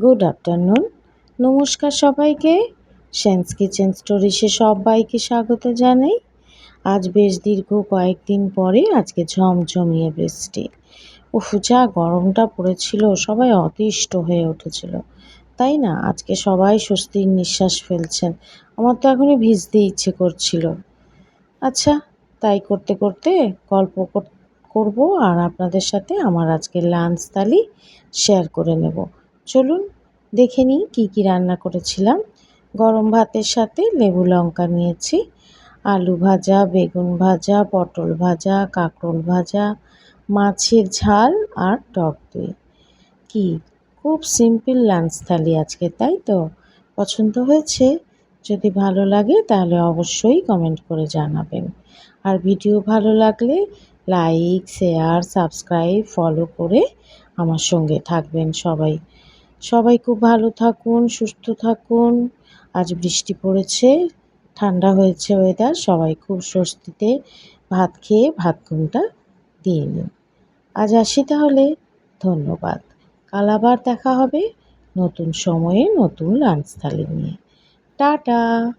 Good afternoon. নমস্কার সবাইকে। Shyam's kitchen স্টোরিসে সবাইকে স্বাগত জানাই। আজ বেশ দীর্ঘ কয়েকদিন পরে আজকে ঝমঝমিয়ে বৃষ্টি। উফ, যা গরমটা পড়েছিল, সবাই অতিষ্ঠ হয়ে উঠেছিল, তাই না? আজকে সবাই স্বস্তির নিঃশ্বাস ফেলছেন। আমার তো এখনই ভিজতে ইচ্ছে করছিল। আচ্ছা, তাই করতে করতে গল্প করব আর আপনাদের সাথে আমার আজকের লাঞ্চ থালি শেয়ার করে নেব। চলুন দেখে নিই কী কী রান্না করেছিলাম। গরম ভাতের সাথে লেবু লঙ্কা নিয়েছি, আলু ভাজা, বেগুন ভাজা, পটল ভাজা, কাঁকরোল ভাজা, মাছের ঝাল আর টক দই। কি খুব সিম্পল লাঞ্চ থালি আজকে, তাই তো? পছন্দ হয়েছে? যদি ভালো লাগে তাহলে অবশ্যই কমেন্ট করে জানাবেন। আর ভিডিও ভালো লাগলে লাইক, শেয়ার, সাবস্ক্রাইব, ফলো করে আমার সঙ্গে থাকবেন সবাই। সবাই খুব ভালো থাকুন, সুস্থ থাকুন। আজ বৃষ্টি পড়েছে, ঠান্ডা হয়েছে ওয়েদার, সবাই খুব স্বস্তিতে ভাত খেয়ে ভাত ঘুমটা দিয়ে নিন। আজ আসি তাহলে, ধন্যবাদ। কাল আবার দেখা হবে নতুন সময়ে নতুন লাঞ্চ থালি নিয়ে। টাটা।